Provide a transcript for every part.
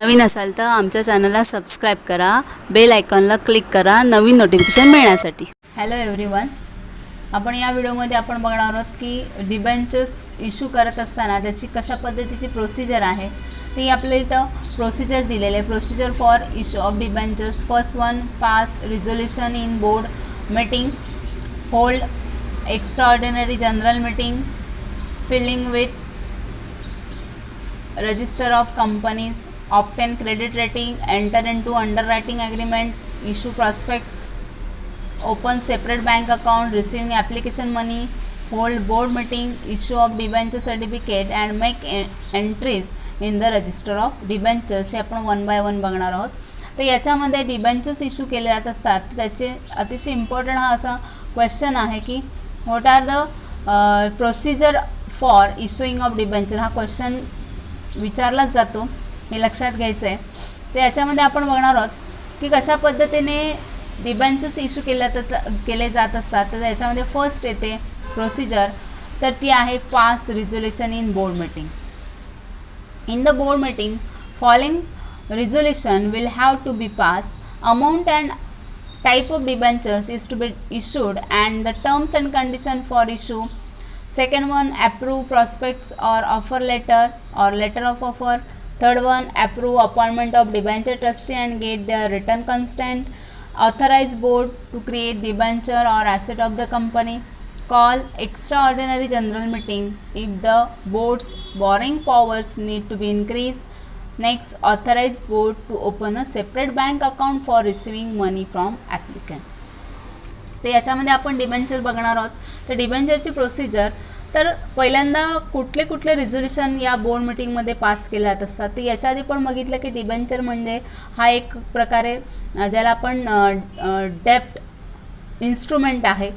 नवीन असाल तर आमच्या चॅनलला सबस्क्राईब करा, बेल आयकॉनला क्लिक करा नवीन नोटिफिकेशन मिळण्यासाठी. हॅलो एव्हरीवन, आपण या व्हिडिओमध्ये आपण बघणार आहोत की डिबेंचर्स इश्यू करत असताना त्याची कशा पद्धतीची प्रोसिजर आहे ती आपल्या इथं प्रोसिजर दिलेली आहे. Procedure for issue of debentures. First one, pass resolution in board meeting, hold extra ordinary general meeting, filling with register of companies, obtain credit rating, enter into underwriting agreement, issue prospects, open separate bank account, receiving application money, hold board meeting, issue of debenture certificate and make entries in the register of debentures. हे आपण one by one बघणार आहोत. तर याच्यामध्ये debentures issue केले जात असतात. त्याचे अतिशय इम्पॉर्टंट हा असा क्वेश्चन आहे की what are the procedure for issuing of debenture. हा क्वेश्चन विचारलाच जातो, हे लक्षात घ्यायचं आहे. तर याच्यामध्ये आपण बघणार आहोत की कशा पद्धतीने डिबेंचर्स इश्यू केले जात असतात. तर याच्यामध्ये फर्स्ट येते प्रोसिजर, तर ती आहे pass resolution in board meeting. In the board meeting following resolution will have to be pass. Amount and type of debentures is to be issued and the terms and condition for issue. Second one, approve prospects or offer letter or letter of offer. Third one, approve appointment of debenture trustee and get their written consent. Authorize board to create debenture or asset of the company. Call extraordinary general meeting if the board's borrowing powers need to be increased. Next, authorize board to open a separate bank account for receiving money from applicant. तर याच्यामध्ये आपण debenture बघणार आहोत. तर डिबेंचरची procedure, तर पहिल्यांदा कुठले कुठले रिझोल्यूशन या बोर्ड मीटिंगमध्ये पास केले जात असतात. तर याच्या आधी पण बघितलं की डिबेंचर म्हणजे हा एक प्रकारे ज्याला आपण डेप्ट इन्स्ट्रुमेंट आहे,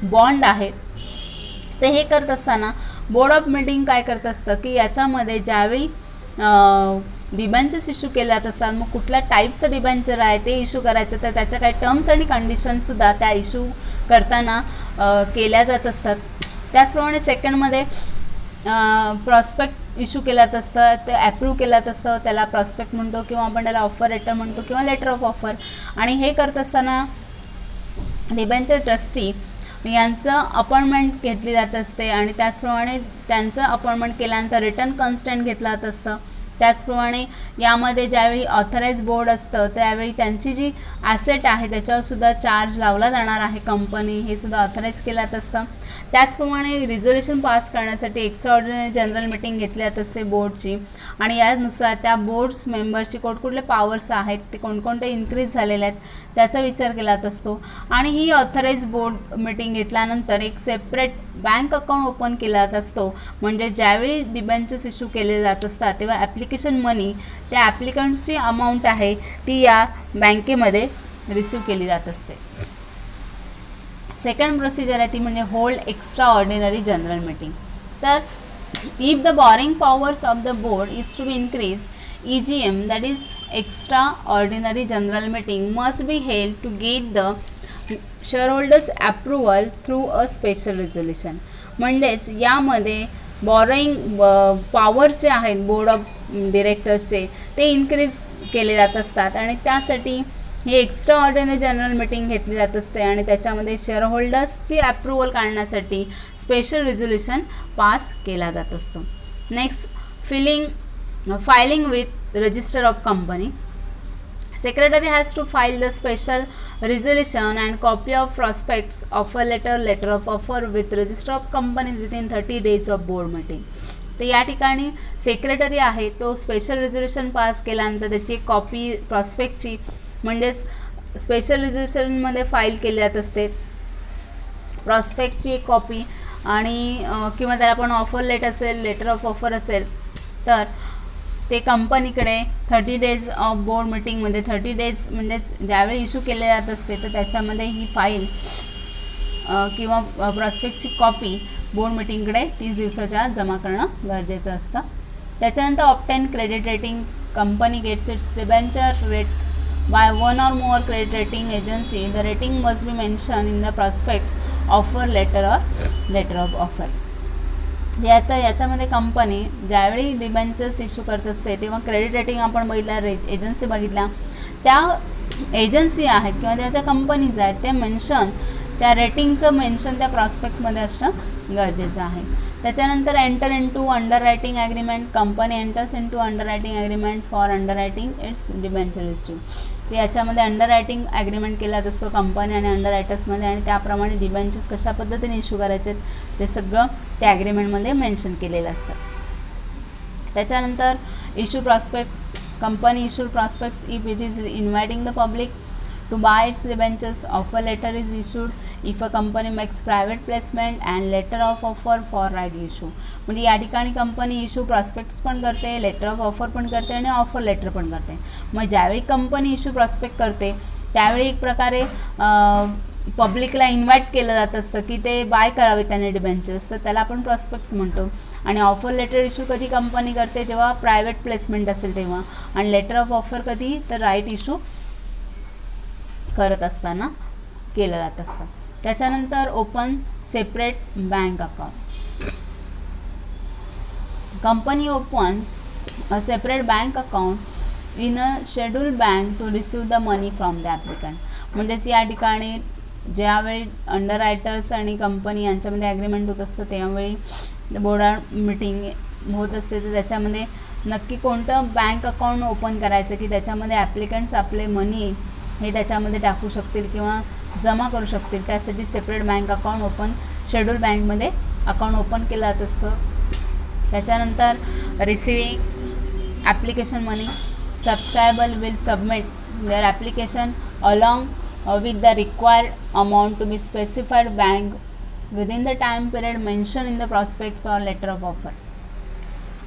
बॉन्ड आहे. ते हे करत असताना बोर्ड ऑफ मीटिंग काय करत असतं की याच्यामध्ये ज्यावेळी डिबेंचर्स इश्यू केले जात असतात, मग कुठल्या टाईपचं डिबेंचर आहे ते इश्यू करायचं, तर त्याच्या काही टर्म्स आणि कंडिशनसुद्धा त्या इश्यू करताना केल्या जात असतात. त्याचप्रमाणे सेकंडमध्ये प्रॉस्पेक्ट इश्यू केलं जात असतं, ते ॲप्रूव्ह केलं जात असतं, त्याला प्रॉस्पेक्ट म्हणतो किंवा आपण त्याला ऑफर लेटर म्हणतो किंवा लेटर ऑफ ऑफर. आणि हे करत असताना डिबेंचर ट्रस्टी यांचं अपॉइंटमेंट घेतली जात असते आणि त्याचप्रमाणे त्यांचं अपॉइंटमेंट केल्यानंतर रिटर्न कन्स्टंट घेतलं जात असतं. त्याचप्रमाणे यामध्ये ज्यावेळी ऑथराईज बोर्ड असतं त्यावेळी त्यांची जी ॲसेट आहे त्याच्यावरसुद्धा चार्ज लावला जाणार आहे कंपनी, हे सुद्धा ऑथराईज केलं जात असतं. त्याचप्रमाणे रिझोल्यूशन पास करण्यासाठी एक्स्ट्राऑर्डिनरी जनरल मीटिंग घेतली जात असते बोर्डची आणि यानुसार त्या बोर्ड्स मेंबरची कुठले पावर्स आहेत ते कोणकोणते इन्क्रीज झालेले आहेत त्याचा विचार केला जात असतो. आणि ही ऑथराईज बोर्ड मीटिंग घेतल्यानंतर एक सेपरेट बँक अकाउंट ओपन केला जात असतो. म्हणजे ज्यावेळी डिबेंचर्स इश्यू केले जात असतात तेव्हा ॲप्लिकेशन मनी, त्या ॲप्लिकंट्सची अमाऊंट आहे ती या बँकेमध्ये रिसीव केली जात असते. सेकंड प्रोसिजर आहे ती म्हणजे hold extra ordinary general meeting. तर if the borrowing powers of the board is to be increase, EGM, that is extraordinary general meeting, must be held to get the shareholders approval through a special resolution. म्हणजेच यामध्ये borrowing power जे आहेत board of डिरेक्टर्सचे ते increase केले जात असतात आणि त्यासाठी ही एक्स्ट्रा ऑर्डिनरी जनरल मीटिंग घेतली जात असते आणि त्याच्यामध्ये शेअरहोल्डर्सची अप्रूव्हल काढण्यासाठी स्पेशल रिझोल्यूशन पास केला जात असतो. Next, filing with register of company. Secretary has to file the special resolution and copy of prospects, offer letter, letter of offer with register of company within 30 days of board meeting. तर या ठिकाणी secretary आहे तो special resolution pass केल्यानंतर त्याची एक copy प्रॉस्पेक्टची म्हणजेच special रिझोल्यूशनमध्ये file केली जात असते, प्रॉस्पेक्टची एक कॉपी आणि किंवा त्याला आपण ऑफर लेटर असेल, लेटर ऑफ ऑफर असेल तर ते कंपनीकडे 30 डेज ऑफ बोर्ड मीटिंगमध्ये 30 डेज म्हणजेच ज्यावेळी इश्यू केले जात असते तर त्याच्यामध्ये ही फाईल किंवा प्रॉस्पेक्टची कॉपी बोर्ड मीटिंगकडे 30 दिवसाच्या जमा करणं गरजेचं असतं. त्याच्यानंतर obtain credit rating. Company gets its debenture rates by one or more credit rating agency. The rating must be mention in the prospectus, offer letter or letter of offer. हे आता याच्यामध्ये company ज्यावेळी डिबेंचर्स इश्यू करत असते तेव्हा credit rating आपण बघितल्या, agency बघितल्या, त्या एजन्सी आहेत किंवा त्या ज्या कंपनीज आहेत ते मेन्शन, त्या रेटिंगचं मेन्शन त्या प्रॉस्पेक्टमध्ये असणं गरजेचं आहे. त्याच्यानंतर enter into underwriting agreement. Company enters into underwriting agreement for underwriting it's debenture issue. तर याच्यामध्ये अंडररायटिंग ॲग्रीमेंट केला असतो कंपनी आणि अंडररायटर्समध्ये, आणि त्याप्रमाणे डिबेंचर्स कशा पद्धतीने इश्यू करायचे ते सगळं त्या ॲग्रीमेंटमध्ये मेन्शन केलेलं असतं. त्याच्यानंतर issue prospect. Company issued prospects if it is inviting the public to buy its debentures. Offer letter is issued if a company makes private placement and letter of offer for right issue. म्हणजे या ठिकाणी company issue prospects पण करते, letter of offer पण करते आणि offer letter पण करते. मग ज्यावेळी कंपनी इश्यू प्रॉस्पेक्ट करते त्यावेळी एक प्रकारे पब्लिकला इन्व्हाइट केलं जात असतं की ते बाय करावे त्याने डिबेंचर्स, तर त्याला आपण प्रॉस्पेक्ट्स म्हणतो. आणि ऑफर लेटर इश्यू कधी कंपनी करते जेव्हा प्रायव्हेट प्लेसमेंट असेल तेव्हा, आणि लेटर ऑफ ऑफर कधी तर राईट इश्यू करत असताना केलं जात असतं. त्याच्यानंतर open separate bank account. Company opens a separate bank account in a schedule bank to receive the money from the applicant. म्हणजेच या ठिकाणी ज्यावेळी अंडररायटर्स आणि कंपनी यांच्यामध्ये ॲग्रीमेंट होत असतं त्यावेळी बोर्ड मीटिंग होत असते, तर त्याच्यामध्ये नक्की कोणतं बँक अकाउंट ओपन करायचं की त्याच्यामध्ये ॲप्लिकंट्स आपले मनी हे त्याच्यामध्ये टाकू शकतील किंवा जमा करू शकतील, त्यासाठी separate bank account open schedule बँकमध्ये अकाउंट ओपन केलं जात असतं. त्याच्यानंतर receiving application money. Subscriber will submit their application along with the required amount to be specified bank within the time period mention in the prospectus or letter of offer.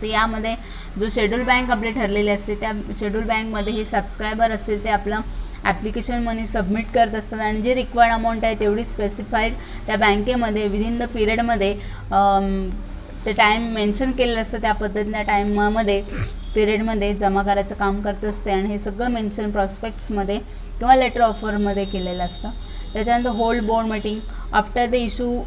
तर यामध्ये जो schedule bank आपली ठरलेली असते त्या schedule बँकमध्ये हे subscriber असतील ते आपलं ॲप्लिकेशन मनी सबमिट करत असतात आणि जे रिक्वायर्ड अमाऊंट आहे तेवढी स्पेसिफाईड त्या बँकेमध्ये विदिन द पिरियडमध्ये ते टाईम मेन्शन केलेलं असतं त्या पद्धतीने टाईममध्ये पिरियडमध्ये जमा करायचं काम करत असते, आणि हे सगळं मेन्शन प्रॉस्पेक्ट्समध्ये किंवा लेटर ऑफरमध्ये केलेलं असतं. त्याच्यानंतर hold board meeting. After the issue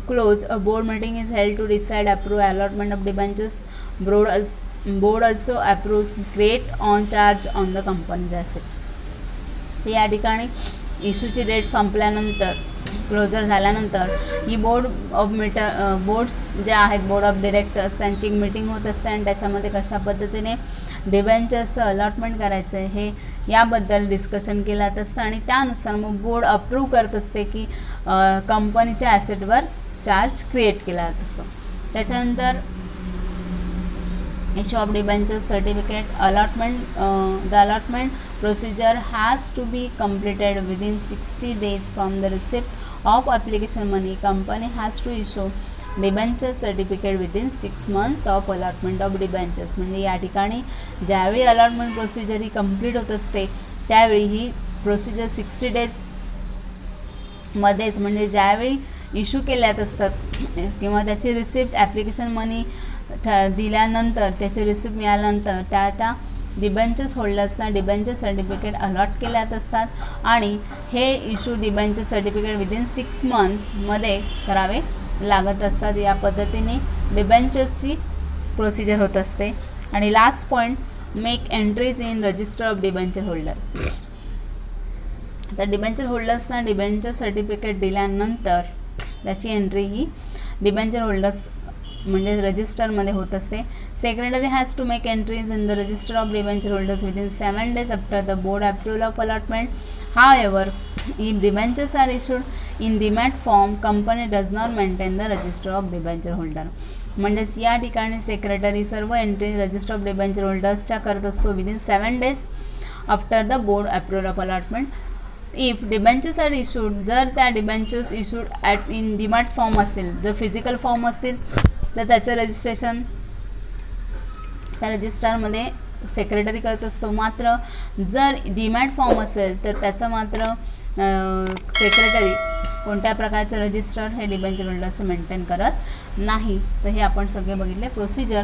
close a board meeting is held to decide approve allotment of debentures. Board also approves create on charge on the company's asset. तर या ठिकाणी इश्यूची डेट संपल्यानंतर closure झाल्यानंतर ही boards जे आहेत board of directors त्यांची एक meeting होत असते आणि त्याच्यामध्ये कशा पद्धतीने डिबेंचर्सचं अलॉटमेंट करायचं आहे हे याबद्दल डिस्कशन केलं जात असतं, आणि त्यानुसार मग बोर्ड अप्रूव्ह करत असते की कंपनीच्या ॲसेटवर चार्ज क्रिएट केला जात असतो. त्याच्यानंतर issue of debenture certificate allotment. The allotment procedure has to be completed within 60 days from the receipt of application money. Company has to issue debenture certificate within 6 months of allotment of debentures. म्हणजे या ठिकाणी ज्यावेळी allotment procedure ही complete होत असते त्यावेळी ही procedure 60 days मध्येच, म्हणजे ज्यावेळी इश्यू केल्यात असतात किंवा त्याची रिसिप्ट ॲप्लिकेशन मनी दिल्यानंतर त्याचे रिसिप्ट मिळाल्यानंतर त्या डिबेंचर्स होल्डर्सना डिबेंचर सर्टिफिकेट अलॉट केल्यात असतात आणि हे इश्यू डिबेंचर सर्टिफिकेट विदिन 6 मंथ्समध्ये करावे लागत असतात. या पद्धतीने डिबेंचर्सची प्रोसिजर होत असते. आणि last point, make entries in register of debenture holder. तर डिबेंचर होल्डर्सना डिबेंचर सर्टिफिकेट दिल्यानंतर त्याची एंट्री ही डिबेंचर होल्डर्स म्हणजे रजिस्टरमध्ये होत असते. Secretary has to make entries in the register of debenture holders within 7 days after the board approval of allotment. However, if debentures are issued in demat form, company does not maintain the register of debenture holder. म्हणजेच या ठिकाणी secretary सर्व entry register of debenture होल्डर्सच्या करत असतो within 7 days after the board approval of allotment. If debentures are issued, जर त्या debentures issued at in demat form असतील, जर फिजिकल फॉर्म असतील तर त्याचं रजिस्ट्रेशन त्या रजिस्टरमध्ये सेक्रेटरी करत असतो. मात्र जर डीमॅट फॉर्म असेल तर त्याचं मात्र सेक्रेटरी कोणत्या प्रकारचं रजिस्टर हे डिबेंचर होल्डर्स मेंटेन करत नाही. तर हे आपण सगळे बघितले प्रोसिजर.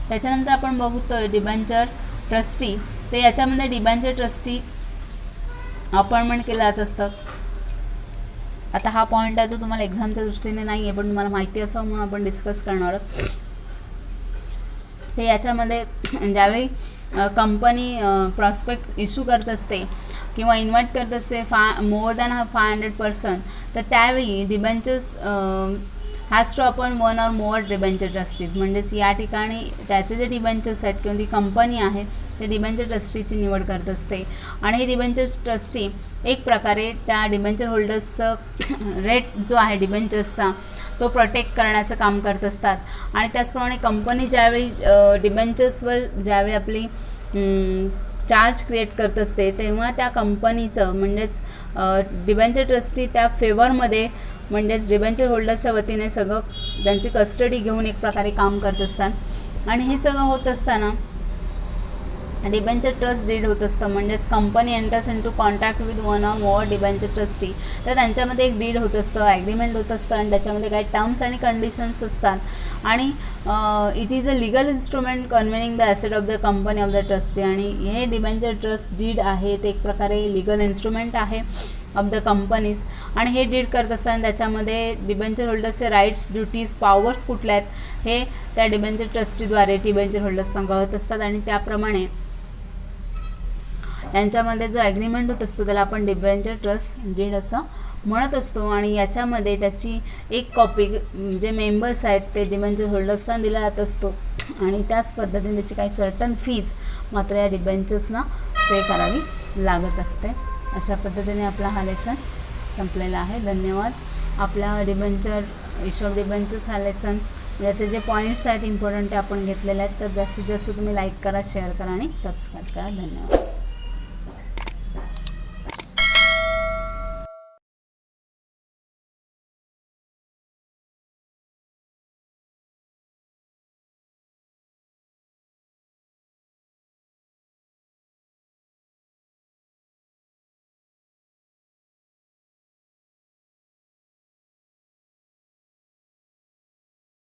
त्याच्यानंतर आपण बघतोय डिबेंचर ट्रस्टी. तर याच्यामध्ये डिबेंचर ट्रस्टी अपॉइंटमेंट केलं जात असतं. आता हा पॉईंट आहे तो तुम्हाला एक्झामच्या दृष्टीने नाही आहे, पण तुम्हाला माहिती असावं म्हणून आपण डिस्कस करणार आहोत. ते याच्यामध्ये ज्यावेळी कंपनी प्रॉस्पेक्ट इश्यू करत असते किंवा इन्व्हाइट करत असते मोर दॅन 500%, तर त्यावेळी debentures has to appoint one or more debenture trustees. म्हणजेच या ठिकाणी त्याचे जे डिबेंचर्स आहेत किंवा ती कंपनी आहे ते डिबेंचर ट्रस्टीची निवड करत असते. आणि हे डिबेंचर ट्रस्टी एक प्रकारे त्या डिबेंचर होल्डर्सचं रेट जो आहे डिबेंचर्सचा तो प्रोटेक्ट करण्याचं काम करत असतात. आणि त्याचप्रमाणे कंपनी ज्यावेळी डिबेंचर्सवर ज्यावेळी आपली चार्ज क्रिएट करत असते तेव्हा त्या कंपनीचं म्हणजेच डिबेंचर ट्रस्टी त्या फेवरमध्ये म्हणजेच डिबेंचर होल्डर्सच्या वतीने सगळं त्यांची कस्टडी घेऊन एक प्रकारे काम करत असतात. आणि हे सगळं होत असताना डिबेंचर ट्रस्ट डीड होत असतं. म्हणजेच company enters into contract with one or more debenture trustee, तर त्यांच्यामध्ये एक डीड होत असतं, ॲग्रीमेंट होत असतं आणि त्याच्यामध्ये काही टर्म्स आणि कंडिशन्स असतात. आणि it is a legal instrument convening the asset of the company of the trustee. आणि हे डिबेंचर ट्रस्ट डीड आहे ते एक प्रकारे लिगल इन्स्ट्रुमेंट आहे ऑफ द कंपनीज. आणि हे डीड करत असताना त्याच्यामध्ये डिबेंचर होल्डर्सचे राईट्स, ड्युटीज, पॉवर्स कुठल्या आहेत हे त्या डिबेंचर ट्रस्टीद्वारे डिबेंचर होल्डर्सना कळत असतात. आणि त्याप्रमाणे यांच्यामध्ये जो ॲग्रीमेंट होत असतो त्याला आपण डिबेंचर ट्रस्ट डीड असं म्हणत असतो. आणि याच्यामध्ये त्याची एक कॉपी जे मेंबर्स आहेत ते डिबेंचर होल्डर्सना दिला जात असतो. आणि त्याच पद्धतीने त्याची काही सर्टन फीज मात्र या डिबेंचर्सना पे करावी लागत असते. अशा पद्धतीने आपला हा लेसन संपलेला आहे. धन्यवाद. आपला डिबेंचर इश्यू ऑफ डिबेंचर्स हा लेसन याचे जे पॉईंट्स आहेत इम्पॉर्टंट ते आपण घेतलेले आहेत. तर जास्तीत जास्त तुम्ही लाईक करा, शेअर करा आणि सबस्क्राईब करा. धन्यवाद.